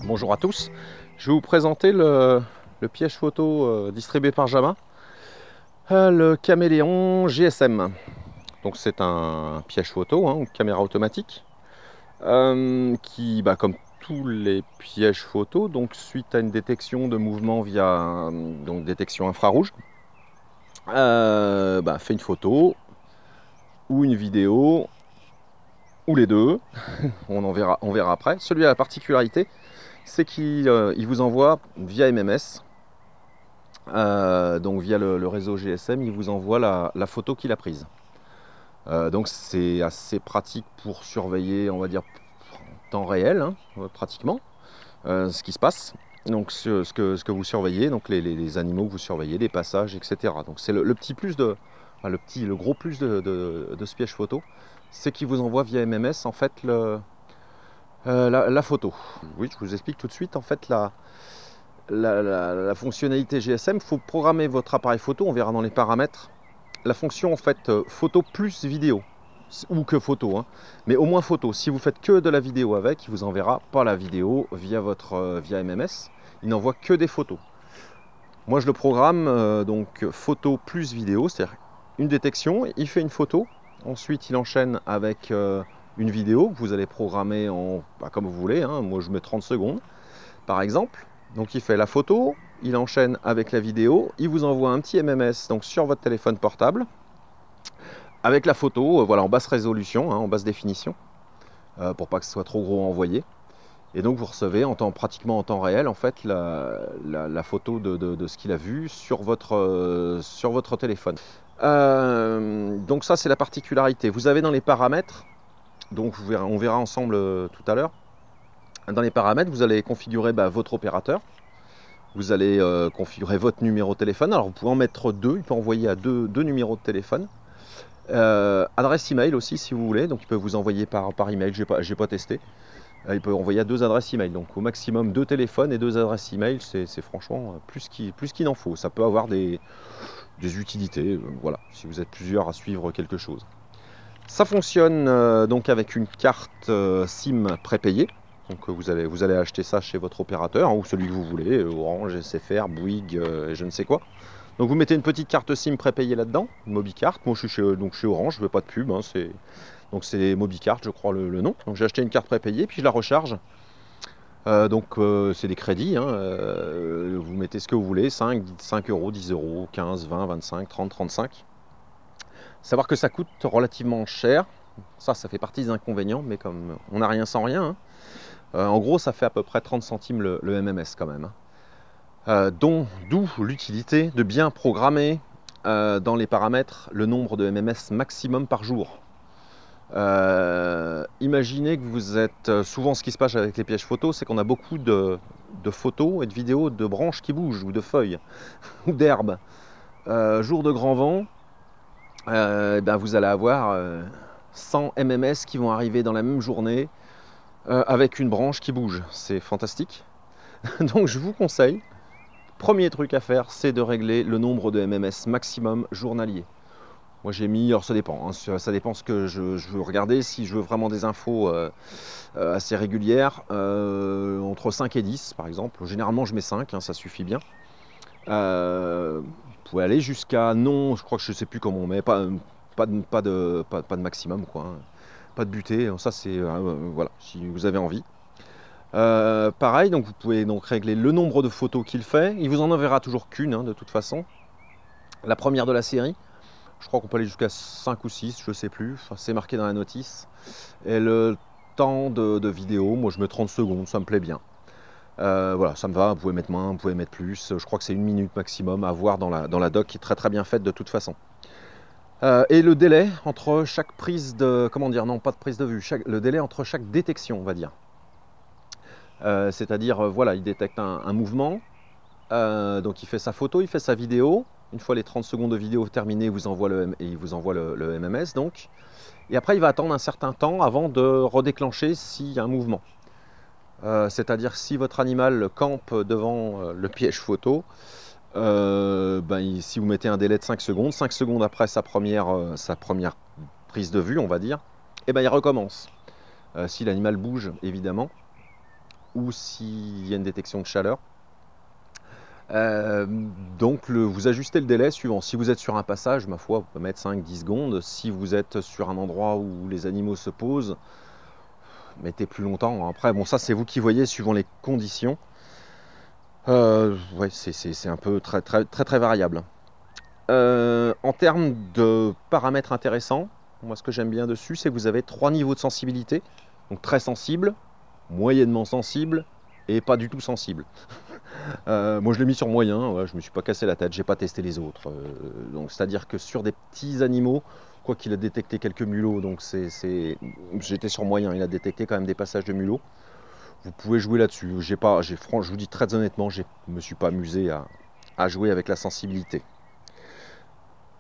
Bonjour à tous, je vais vous présenter le piège photo distribué par Jama, le Caméléon GSM. Donc c'est un piège photo, une caméra automatique, qui, comme tous les pièges photo, donc suite à une détection de mouvement via détection infrarouge, fait une photo ou une vidéo ou les deux, on verra après. Celui à la particularité, c'est qu'il vous envoie via MMS, donc via le réseau GSM, il vous envoie la photo qu'il a prise. Donc c'est assez pratique pour surveiller, on va dire, en temps réel, pratiquement, ce qui se passe. Donc ce que vous surveillez, donc les animaux que vous surveillez, les passages, etc. Donc c'est le petit plus le gros plus de ce piège photo, c'est qu'il vous envoie via MMS en fait la photo. Oui, je vous explique tout de suite en fait la fonctionnalité GSM. Il faut programmer votre appareil photo, on verra dans les paramètres la fonction en fait photo plus vidéo, ou que photo, mais au moins photo. Si vous faites que de la vidéo avec, il vous enverra pas la vidéo via MMS, il n'envoie que des photos. Moi je le programme donc photo plus vidéo, c'est-à-dire une détection, il fait une photo, ensuite il enchaîne avec une vidéo que vous allez programmer comme vous voulez, moi je mets 30 secondes par exemple. Donc il fait la photo, il enchaîne avec la vidéo, il vous envoie un petit MMS donc sur votre téléphone portable avec la photo, voilà, en basse résolution, en basse définition, pour pas que ce soit trop gros à envoyer. Et donc vous recevez pratiquement en temps réel en fait la photo de ce qu'il a vu sur votre téléphone. Donc ça c'est la particularité. Vous avez dans les paramètres, donc on verra ensemble tout à l'heure. Dans les paramètres, vous allez configurer votre opérateur. Vous allez configurer votre numéro de téléphone. Alors vous pouvez en mettre deux, il peut envoyer à deux numéros de téléphone. Adresse email aussi si vous voulez, donc il peut vous envoyer par email, j'ai pas testé. Il peut envoyer à deux adresses email, donc au maximum deux téléphones et deux adresses email, c'est franchement plus qu'il en faut. Ça peut avoir des utilités, voilà, si vous êtes plusieurs à suivre quelque chose. Ça fonctionne donc avec une carte SIM prépayée. Donc vous allez acheter ça chez votre opérateur, ou celui que vous voulez, Orange, SFR, Bouygues, je ne sais quoi. Donc vous mettez une petite carte SIM prépayée là-dedans, une Mobicart. Moi je suis chez Orange, je ne veux pas de pub, donc c'est Mobicart je crois le nom. Donc j'ai acheté une carte prépayée, puis je la recharge. C'est des crédits, vous mettez ce que vous voulez, 5 euros, 10 euros, 15, 20, 25, 30, 35. Savoir que ça coûte relativement cher, ça fait partie des inconvénients, mais comme on n'a rien sans rien, en gros ça fait à peu près 30 centimes le MMS quand même. D'où l'utilité de bien programmer dans les paramètres le nombre de MMS maximum par jour. Imaginez que vous êtes souvent, ce qui se passe avec les pièges photos, c'est qu'on a beaucoup de photos et de vidéos de branches qui bougent, ou de feuilles, ou d'herbes. Jour de grand vent, vous allez avoir 100 MMS qui vont arriver dans la même journée avec une branche qui bouge. C'est fantastique. Donc je vous conseille, premier truc à faire, c'est de régler le nombre de MMS maximum journalier. Moi j'ai mis, alors ça dépend, ça dépend ce que je veux regarder. Si je veux vraiment des infos assez régulières, entre 5 et 10 par exemple. Généralement je mets 5, ça suffit bien. Vous pouvez aller jusqu'à, non, je crois que je ne sais plus comment on met, pas de maximum, quoi, pas de butée, ça c'est, voilà, si vous avez envie. Pareil, donc vous pouvez donc régler le nombre de photos qu'il fait. Il vous en enverra toujours qu'une, de toute façon. La première de la série. Je crois qu'on peut aller jusqu'à 5 ou 6, je ne sais plus. Enfin, c'est marqué dans la notice. Et le temps de vidéo, moi je mets 30 secondes, ça me plaît bien. Voilà, ça me va, vous pouvez mettre moins, vous pouvez mettre plus. Je crois que c'est 1 minute maximum à voir dans la doc qui est très très bien faite de toute façon. Et le délai entre chaque prise de... Comment dire? Non, pas de prise de vue. Le délai entre chaque détection, on va dire. C'est-à-dire, voilà, il détecte un mouvement, donc il fait sa photo, il fait sa vidéo. Une fois les 30 secondes de vidéo terminées, il vous envoie le MMS. Donc. Et après, il va attendre un certain temps avant de redéclencher s'il y a un mouvement. C'est-à-dire si votre animal campe devant le piège photo, si vous mettez un délai de 5 secondes après sa première prise de vue, on va dire, il recommence. Si l'animal bouge, évidemment, ou s'il y a une détection de chaleur. Donc vous ajustez le délai suivant. Si vous êtes sur un passage, ma foi, vous pouvez mettre 5-10 secondes. Si vous êtes sur un endroit où les animaux se posent, mettez plus longtemps. Après, bon, ça c'est vous qui voyez suivant les conditions. Ouais, c'est un peu très variable. En termes de paramètres intéressants, moi ce que j'aime bien dessus, c'est que vous avez 3 niveaux de sensibilité. Donc très sensible, moyennement sensible et pas du tout sensible. Moi je l'ai mis sur moyen, ouais, je me suis pas cassé la tête, j'ai pas testé les autres. Donc c'est-à-dire que sur des petits animaux, quoi qu'il a détecté quelques mulots, donc j'étais sur moyen, il a détecté quand même des passages de mulots. Vous pouvez jouer là-dessus. Je vous dis très honnêtement, je me suis pas amusé à jouer avec la sensibilité.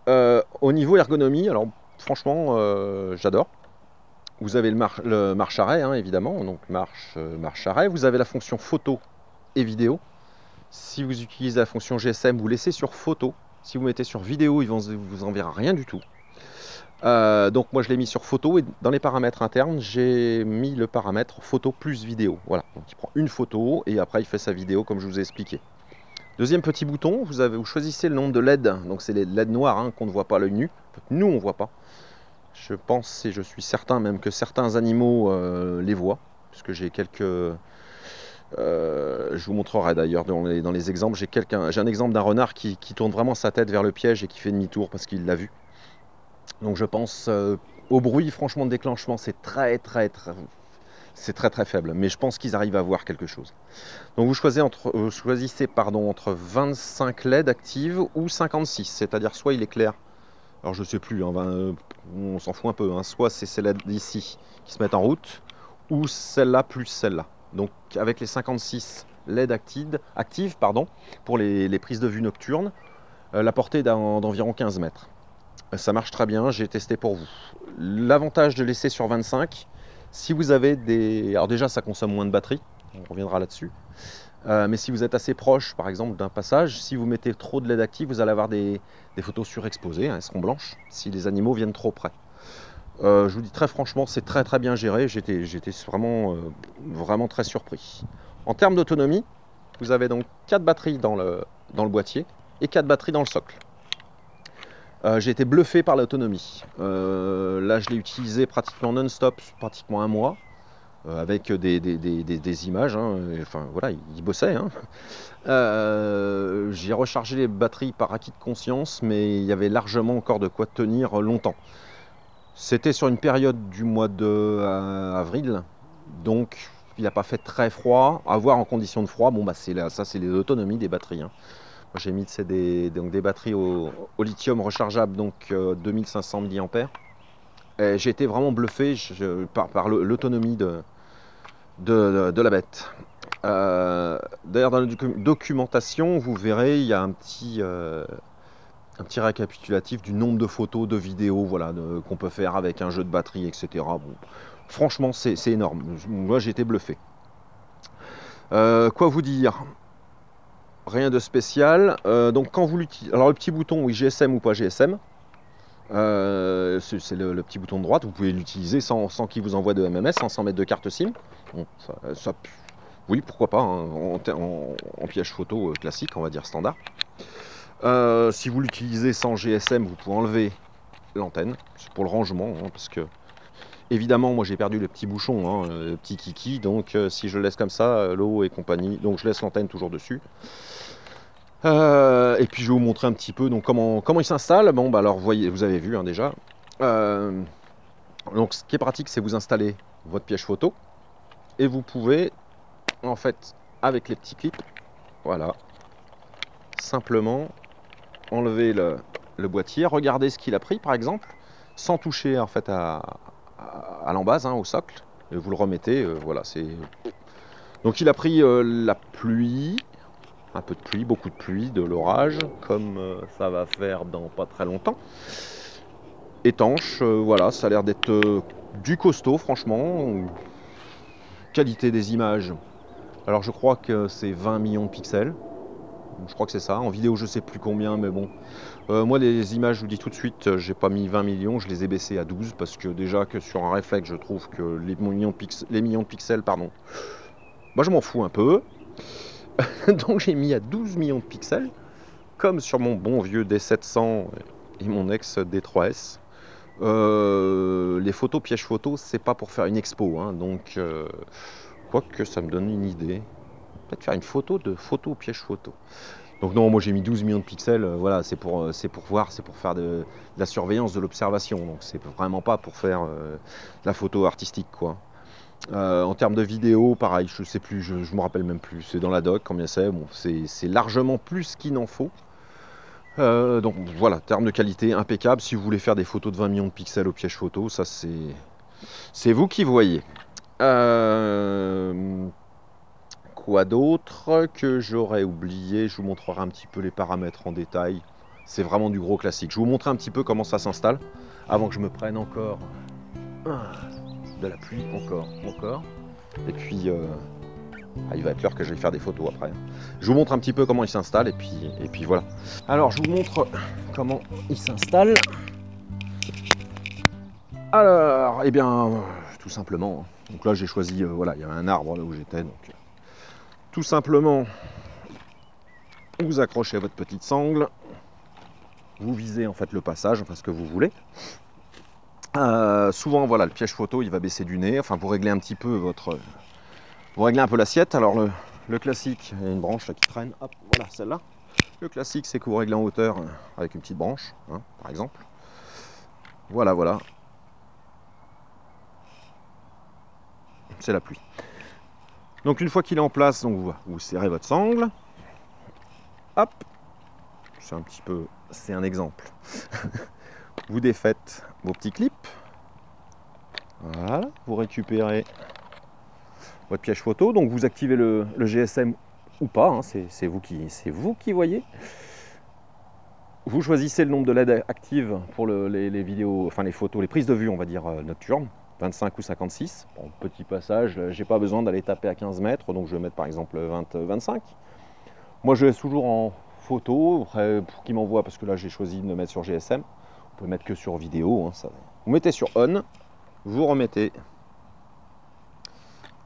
Au niveau ergonomie, alors franchement, j'adore. Vous avez le marche-arrêt, hein, évidemment, donc marche-arrêt. Vous avez la fonction photo et vidéo. Si vous utilisez la fonction GSM, vous laissez sur photo. Si vous mettez sur vidéo, il ne vous enverra rien du tout. Donc moi je l'ai mis sur photo et dans les paramètres internes, j'ai mis le paramètre photo plus vidéo. Voilà, donc il prend une photo et après il fait sa vidéo comme je vous ai expliqué. Deuxième petit bouton, vous choisissez le nombre de LED. Donc c'est les LED noirs hein, qu'on ne voit pas à l'œil nu. Nous on ne voit pas. Je pense et je suis certain même que certains animaux les voient, puisque j'ai quelques... je vous montrerai d'ailleurs dans les exemples. J'ai un exemple d'un renard qui tourne vraiment sa tête vers le piège et qui fait demi-tour parce qu'il l'a vu. Donc je pense au bruit, franchement, de déclenchement, c'est très faible. Mais je pense qu'ils arrivent à voir quelque chose. Donc vous choisissez entre 25 LED actives ou 56, c'est-à-dire soit il éclaire. Alors je sais plus, hein, on s'en fout un peu. Hein, soit c'est celle-là d'ici qui se mettent en route, ou celle-là plus celle-là. Donc avec les 56 LED actives pour les prises de vue nocturnes, la portée d'environ 15 mètres. Ça marche très bien, j'ai testé pour vous. L'avantage de laisser sur 25, si vous avez des... Alors déjà ça consomme moins de batterie, on reviendra là-dessus. Mais si vous êtes assez proche par exemple d'un passage, si vous mettez trop de LED actifs, vous allez avoir des photos surexposées, hein, elles seront blanches, si les animaux viennent trop près. Je vous dis très franchement, c'est très bien géré, j'étais vraiment très surpris. En termes d'autonomie, vous avez donc 4 batteries dans le boîtier et 4 batteries dans le socle. J'ai été bluffé par l'autonomie. Là, je l'ai utilisé pratiquement non-stop, pratiquement un mois, avec des images. Hein, enfin, voilà, il bossait. Hein. J'ai rechargé les batteries par acquis de conscience, mais il y avait largement encore de quoi tenir longtemps. C'était sur une période du mois de avril, donc il n'a pas fait très froid. À voir en conditions de froid, bon, bah, ça, c'est l'autonomie des batteries. Hein. J'ai mis des batteries au lithium rechargeable, donc 2500 mAh. J'ai été vraiment bluffé par l'autonomie de la bête. D'ailleurs, dans la documentation, vous verrez, il y a un petit récapitulatif du nombre de photos, de vidéos voilà, qu'on peut faire avec un jeu de batterie, etc. Bon, franchement, c'est énorme. Moi, j'ai été bluffé. Quoi vous dire ? Rien de spécial. Donc quand vous l'utilisez, alors le petit bouton, oui, GSM ou pas GSM, c'est le petit bouton de droite. Vous pouvez l'utiliser sans qu'il vous envoie de MMS, sans mettre de carte SIM. Bon, oui, pourquoi pas, hein, en piège photo classique, on va dire standard. Si vous l'utilisez sans GSM, vous pouvez enlever l'antenne. C'est pour le rangement, hein, parce que évidemment, moi j'ai perdu le petit bouchon, hein, le petit kiki, donc si je le laisse comme ça, l'eau et compagnie, donc je laisse l'antenne toujours dessus. Et puis je vais vous montrer un petit peu donc comment il s'installe. Bon, bah alors vous avez vu hein, déjà. Donc ce qui est pratique, c'est vous installez votre piège photo et vous pouvez en fait avec les petits clips, voilà, simplement enlever le boîtier, regarder ce qu'il a pris par exemple, sans toucher en fait à l'embase, hein, au socle, et vous le remettez. Voilà, donc il a pris la pluie. Un peu de pluie, beaucoup de pluie, de l'orage, comme ça va faire dans pas très longtemps. Étanche, voilà, ça a l'air d'être du costaud, franchement. Qualité des images. Alors je crois que c'est 20 millions de pixels. Je crois que c'est ça. En vidéo, je sais plus combien, mais bon. Moi, les images, je vous dis tout de suite, j'ai pas mis 20 millions, je les ai baissées à 12, parce que déjà que sur un réflexe, je trouve que les millions de pixels, pardon, Moi je m'en fous un peu. Donc j'ai mis à 12 millions de pixels, comme sur mon bon vieux D700 et mon ex D3S. Les photos piège photo, c'est pas pour faire une expo, hein, donc quoique ça me donne une idée. Peut-être faire une photo de photo piège photo. Donc non, moi j'ai mis 12 millions de pixels, voilà, c'est pour voir, c'est pour faire de la surveillance, de l'observation. Donc c'est vraiment pas pour faire de la photo artistique, quoi. En termes de vidéo, pareil, je sais plus, je me rappelle même plus. C'est dans la doc, combien c'est. Bon, c'est largement plus qu'il n'en faut. Donc voilà, termes de qualité impeccable. Si vous voulez faire des photos de 20 millions de pixels au piège photo, ça c'est vous qui voyez. Quoi d'autre que j'aurais oublié? Je vous montrerai un petit peu les paramètres en détail. C'est vraiment du gros classique. Je vais vous montrer un petit peu comment ça s'installe avant que je me prenne encore de la pluie, encore. Et puis il va être l'heure que je vais faire des photos après. Je vous montre un petit peu comment il s'installe et puis voilà. Alors je vous montre comment il s'installe. Alors, eh bien, tout simplement. Donc là j'ai choisi, voilà, il y avait un arbre là où j'étais, donc tout simplement, vous accrochez votre petite sangle, vous visez en fait le passage, enfin ce que vous voulez. Souvent, voilà, le piège photo, il va baisser du nez. Enfin, vous réglez un petit peu vous réglez un peu l'assiette. Alors le classique, il y a une branche là qui traîne. Hop, voilà, celle-là. Le classique, c'est que vous réglez en hauteur avec une petite branche, hein, par exemple. Voilà, voilà. C'est la pluie. Donc une fois qu'il est en place, donc vous serrez votre sangle. Hop. C'est un exemple. Vous défaites vos petits clips. Voilà, vous récupérez votre piège photo. Donc vous activez le GSM ou pas, hein, c'est vous qui voyez. Vous choisissez le nombre de LED actives pour les vidéos, enfin les photos, les prises de vue, on va dire nocturnes, 25 ou 56. Bon, petit passage, j'ai pas besoin d'aller taper à 15 mètres, donc je vais mettre par exemple 25. Moi je laisse toujours en photo, après, pour qu'il m'envoie, parce que là j'ai choisi de me mettre sur GSM. Vous pouvez mettre que sur vidéo, hein, ça. Vous mettez sur on, vous remettez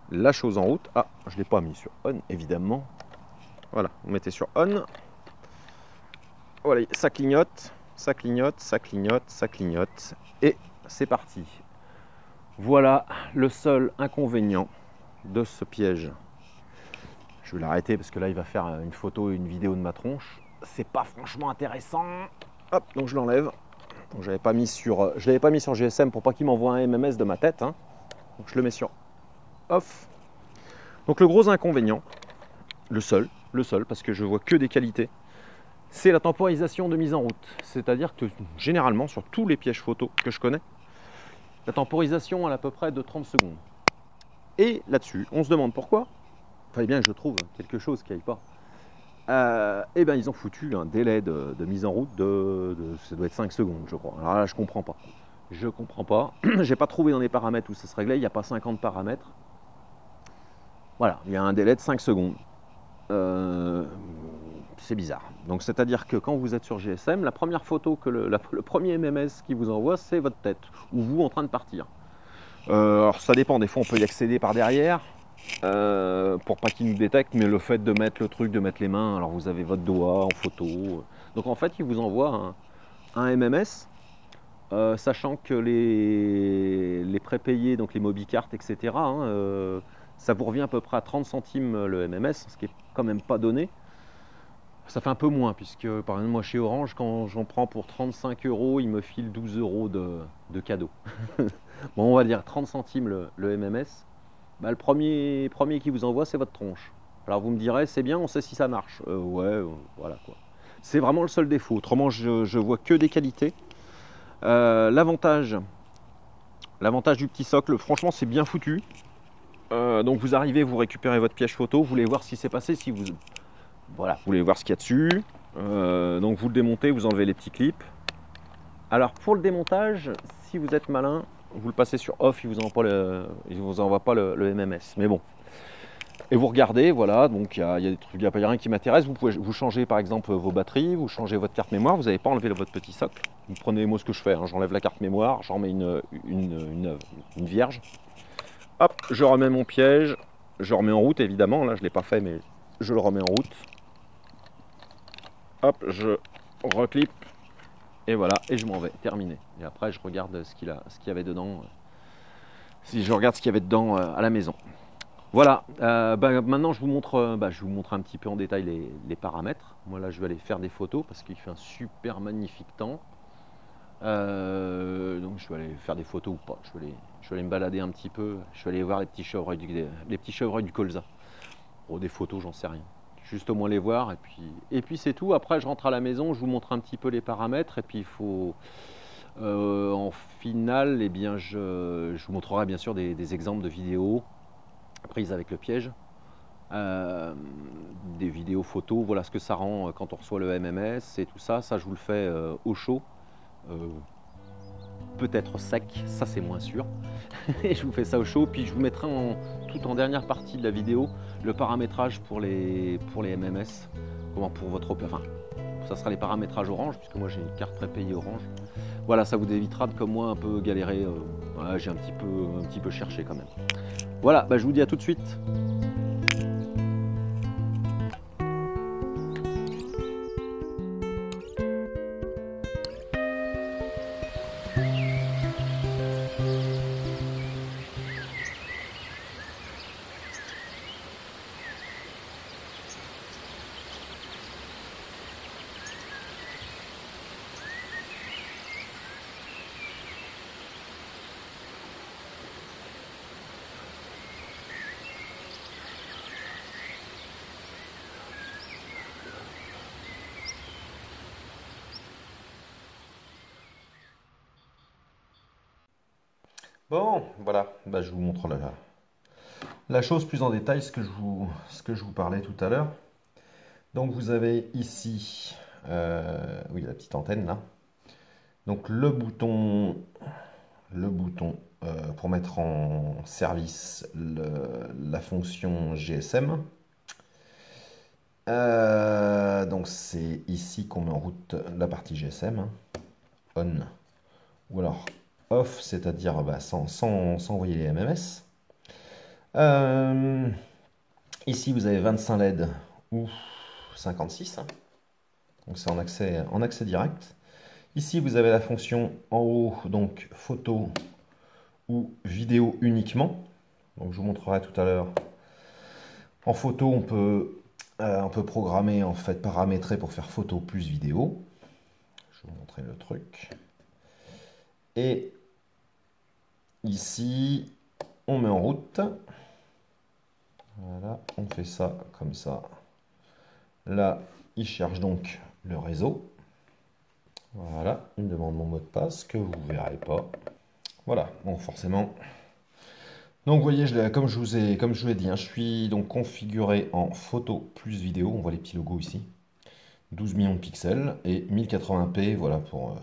la chose en route. Ah, je ne l'ai pas mis sur on, évidemment. Voilà, vous mettez sur on. Voilà, ça clignote, ça clignote, ça clignote, ça clignote. Et c'est parti. Voilà le seul inconvénient de ce piège. Je vais l'arrêter parce que là, il va faire une photo et une vidéo de ma tronche. C'est pas franchement intéressant. Hop, donc je l'enlève. Donc je l'avais pas mis sur GSM pour pas qu'il m'envoie un MMS de ma tête, hein. Donc je le mets sur off. Donc le gros inconvénient, le seul, parce que je vois que des qualités, c'est la temporisation de mise en route. C'est-à-dire que généralement sur tous les pièges photos que je connais, la temporisation elle est à peu près de 30 secondes. Et là-dessus, on se demande pourquoi. Enfin, bien, je trouve quelque chose qui n'aille pas. Et bien ils ont foutu un délai de mise en route ça doit être 5 secondes, je crois. Alors là, je comprends pas. Je comprends pas. J'ai pas trouvé dans les paramètres où ça se réglait. Il n'y a pas 50 paramètres. Voilà, il y a un délai de 5 secondes. C'est bizarre. Donc c'est-à-dire que quand vous êtes sur GSM, la première photo que le premier MMS qui vous envoie, c'est votre tête ou vous en train de partir. Alors ça dépend. Des fois, on peut y accéder par derrière. Pour pas qu'il nous détecte, mais le fait de mettre le truc, de mettre les mains, alors vous avez votre doigt en photo. Donc en fait, il vous envoie un MMS, sachant que les prépayés, donc les MobiCart, etc., hein, ça vous revient à peu près à 30 centimes le MMS, ce qui est quand même pas donné. Ça fait un peu moins, puisque par exemple, moi chez Orange, quand j'en prends pour 35 €, il me file 12 € de cadeau. Bon, on va dire 30 centimes le MMS. Bah, le premier qui vous envoie, c'est votre tronche. Alors vous me direz, c'est bien, on sait si ça marche. Ouais, voilà quoi. C'est vraiment le seul défaut. Autrement, je vois que des qualités. L'avantage du petit socle, franchement, c'est bien foutu. Donc vous arrivez, vous récupérez votre piège photo, vous voulez voir ce qui s'est passé, voilà, vous voulez voir ce qu'il y a dessus. Donc vous le démontez, vous enlevez les petits clips. Alors pour le démontage, si vous êtes malin, vous le passez sur off, il ne vous envoie pas le MMS. Mais bon. Et vous regardez, voilà, donc il y a des trucs, il n'y a rien qui m'intéresse. Vous pouvez vous changer par exemple vos batteries, vous changez votre carte mémoire, vous n'avez pas enlevé votre petit socle. Vous prenez moi ce que je fais, hein, j'enlève la carte mémoire, j'en mets une vierge. Hop, je remets mon piège, je remets en route évidemment, là je ne l'ai pas fait mais je le remets en route. Hop, je reclippe et voilà, et je m'en vais, terminé. Et après je regarde ce qu'il y avait dedans, si je regarde ce qu'il y avait dedans à la maison. Voilà, maintenant je vous montre un petit peu en détail les paramètres. Moi là je vais aller faire des photos parce qu'il fait un super magnifique temps. Donc je vais aller faire des photos ou pas, je vais aller me balader un petit peu, je vais aller voir les petits chevreuils du colza. Oh, des photos, j'en sais rien. Juste au moins les voir et puis c'est tout. Après je rentre à la maison, je vous montre un petit peu les paramètres et puis il faut en finale, eh bien, je vous montrerai bien sûr des exemples de vidéos prises avec le piège. Des vidéos photos, voilà ce que ça rend quand on reçoit le MMS et tout ça, je vous le fais au chaud, peut-être sec, ça c'est moins sûr. Et je vous fais ça au chaud, puis je vous mettrai tout en dernière partie de la vidéo le paramétrage pour les MMS, comment pour votre enfin, ça sera les paramétrages Orange, puisque moi j'ai une carte prépayée Orange. Voilà, ça vous évitera de comme moi un peu galérer, ouais, j'ai un petit peu cherché quand même. Voilà, je vous dis à tout de suite. Bon, voilà, je vous montre la chose plus en détail, ce que je vous parlais tout à l'heure. Donc vous avez ici, oui, la petite antenne là. Donc le bouton pour mettre en service la fonction GSM. Donc c'est ici qu'on met en route la partie GSM, hein. On ou alors off, c'est-à-dire sans envoyer les MMS. Ici vous avez 25 LED ou 56, hein. Donc c'est en accès direct. Ici vous avez la fonction en haut, donc photo ou vidéo uniquement. Donc je vous montrerai tout à l'heure. En photo on peut programmer, en fait paramétrer pour faire photo plus vidéo. Je vais vous montrer le truc. Et ici, on met en route. Voilà, on fait ça comme ça. Là, il cherche donc le réseau. Voilà, il me demande mon mot de passe que vous ne verrez pas. Voilà, bon, forcément. Donc, vous voyez, comme je vous ai dit, hein, je suis donc configuré en photo plus vidéo. On voit les petits logos ici. 12 millions de pixels et 1080p, voilà pour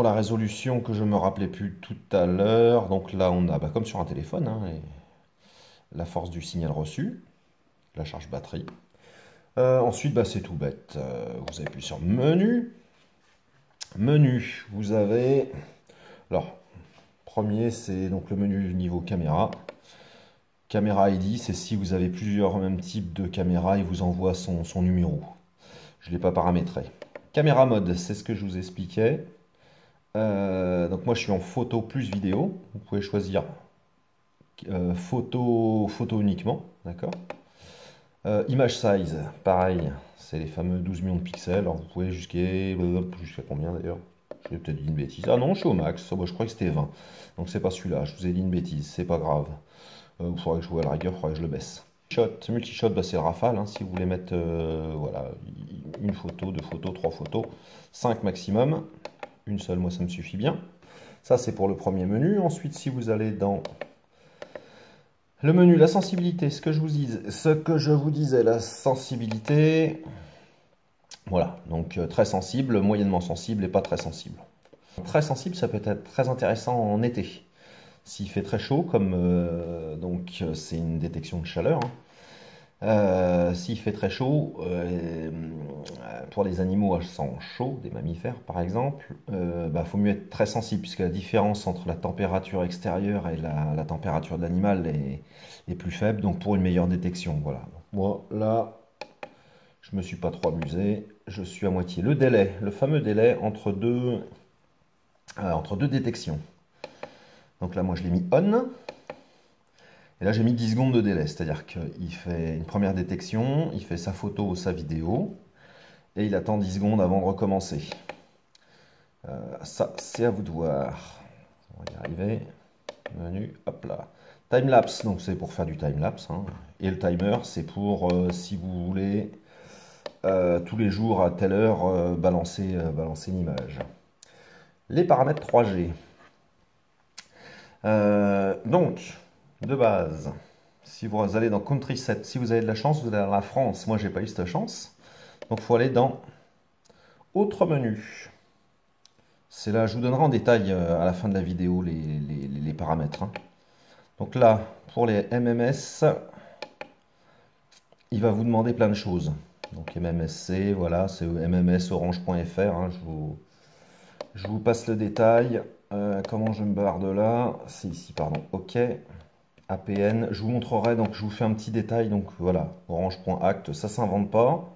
la résolution que je me rappelais plus tout à l'heure. Donc là, on a, comme sur un téléphone, hein, la force du signal reçu, la charge batterie. Ensuite, c'est tout bête. Vous appuyez sur menu. Menu, vous avez... Alors, premier, c'est donc le menu niveau caméra. Caméra ID, c'est si vous avez plusieurs mêmes types de caméra, il vous envoie son numéro. Je ne l'ai pas paramétré. Caméra mode, c'est ce que je vous expliquais. Donc moi je suis en photo plus vidéo. Vous pouvez choisir photo uniquement, d'accord. Image size, pareil, c'est les fameux 12 millions de pixels. Alors vous pouvez jusqu'à combien d'ailleurs? Je vais peut-être dit une bêtise. Ah non, je suis au max. Je crois que c'était 20. Donc c'est pas celui-là. Je vous ai dit une bêtise. C'est pas grave. Il faudrait que je vois à la rigueur, il faudrait que je le baisse. Multi-shot, c'est le rafale. Hein, si vous voulez mettre voilà, une photo, deux photos, trois photos, 5 maximum. Une seule, moi ça me suffit bien. Ça c'est pour le premier menu. Ensuite, si vous allez dans le menu, la sensibilité, ce que je vous disais, la sensibilité, voilà, donc très sensible, moyennement sensible et pas très sensible. Très sensible, ça peut être très intéressant en été. S'il fait très chaud, comme donc c'est une détection de chaleur, hein. S'il fait très chaud, pour les animaux à sang chaud, des mammifères par exemple, faut mieux être très sensible puisque la différence entre la température extérieure et la température de l'animal est plus faible, donc pour une meilleure détection. Voilà. Moi là, je me suis pas trop amusé, je suis à moitié. Le délai, le fameux délai entre deux détections. Donc là, moi je l'ai mis on. Et là, j'ai mis 10 secondes de délai, c'est-à-dire qu'il fait une première détection, il fait sa photo ou sa vidéo, et il attend 10 secondes avant de recommencer. Ça, c'est à vous de voir. On va y arriver. Menu, hop là. Timelapse, donc c'est pour faire du timelapse. Hein. Et le timer, c'est pour, si vous voulez, tous les jours à telle heure, balancer l'image. Les paramètres 3G. Donc, de base, si vous allez dans Country Set, si vous avez de la chance, vous allez dans la France. Moi, j'ai pas eu cette chance. Donc, il faut aller dans Autre menu. C'est là, je vous donnerai en détail à la fin de la vidéo les paramètres. Hein. Donc là, pour les MMS, il va vous demander plein de choses. Donc MMSC, voilà, c'est mmorange.fr. Hein, je vous passe le détail. Comment je me barre de là? C'est ici, pardon. OK. APN. Je vous montrerai, donc je vous fais un petit détail. Donc voilà, orange.act, ça s'invente pas.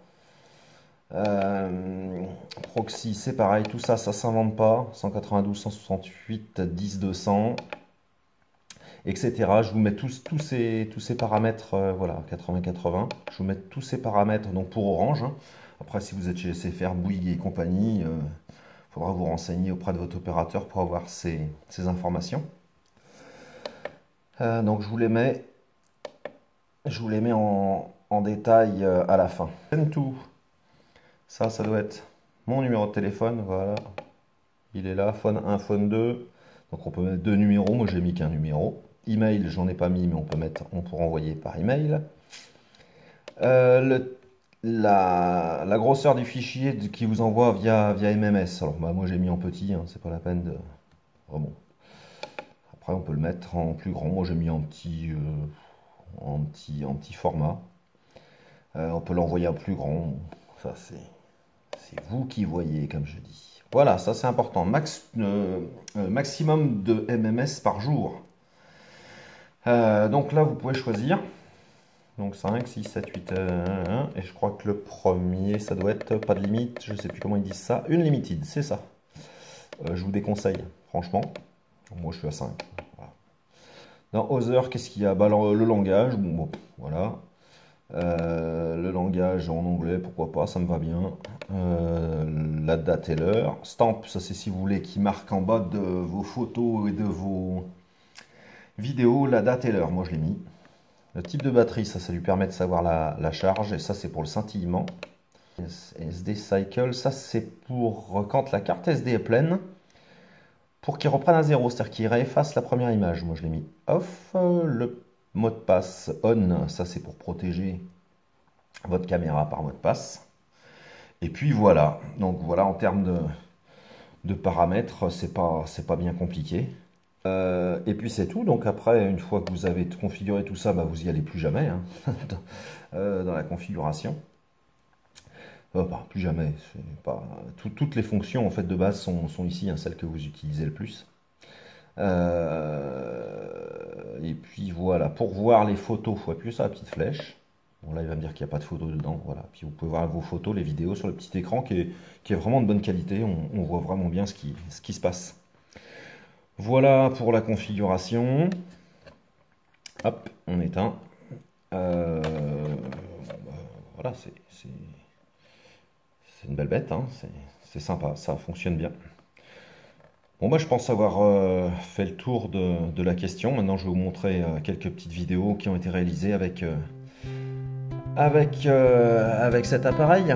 Proxy, c'est pareil, tout ça, ça s'invente pas. 192, 168, 10, 200, etc. Je vous mets tous ces paramètres, voilà, 80-80. Je vous mets tous ces paramètres donc pour Orange. Hein. Après, si vous êtes chez SFR, Bouygues et compagnie, il faudra vous renseigner auprès de votre opérateur pour avoir ces informations. Donc je vous les mets en détail à la fin. Tout. Ça doit être mon numéro de téléphone, voilà. Il est là, phone 1, phone 2. Donc on peut mettre deux numéros, moi j'ai mis qu'un numéro. Email, j'en ai pas mis, mais on peut renvoyer par email. La grosseur du fichier qui vous envoie via MMS. Alors moi j'ai mis en petit, hein, c'est pas la peine de... Oh, bon. Après on peut le mettre en plus grand, moi j'ai mis en petit format. On peut l'envoyer en plus grand, ça c'est vous qui voyez comme je dis. Voilà, ça c'est important, maximum de MMS par jour. Donc là vous pouvez choisir. Donc 5, 6, 7, 8, 1, et je crois que le premier, ça doit être pas de limite, je ne sais plus comment ils disent ça, une limited, c'est ça. Je vous déconseille, franchement. Moi je suis à 5. Voilà. Dans Other, qu'est-ce qu'il y a? Le langage, bon, voilà. Le langage en anglais, pourquoi pas, ça me va bien. La date et l'heure. Stamp, ça c'est si vous voulez, qui marque en bas de vos photos et de vos vidéos la date et l'heure. Moi je l'ai mis. Le type de batterie, ça lui permet de savoir la charge, et ça c'est pour le scintillement. SD Cycle, ça c'est pour quand la carte SD est pleine, pour qu'il reprenne à zéro, c'est-à-dire qu'il réefface la première image. Moi je l'ai mis off. Le mot de passe on, ça c'est pour protéger votre caméra par mot de passe. Et puis voilà, donc voilà, en termes de paramètres, c'est pas bien compliqué. Et puis c'est tout. Donc après, une fois que vous avez configuré tout ça, vous y allez plus jamais hein, dans la configuration. Plus jamais. Toutes les fonctions en fait de base sont ici, hein, celles que vous utilisez le plus. Et puis voilà, pour voir les photos, il faut appuyer sur la petite flèche. Bon là il va me dire qu'il n'y a pas de photos dedans. Voilà. Puis vous pouvez voir vos photos, les vidéos sur le petit écran qui est vraiment de bonne qualité. On voit vraiment bien ce qui se passe. Voilà pour la configuration. Hop, on éteint. Voilà, c'est une belle bête, hein. C'est sympa, ça fonctionne bien. Bon, je pense avoir fait le tour de la question. Maintenant, je vais vous montrer quelques petites vidéos qui ont été réalisées avec cet appareil.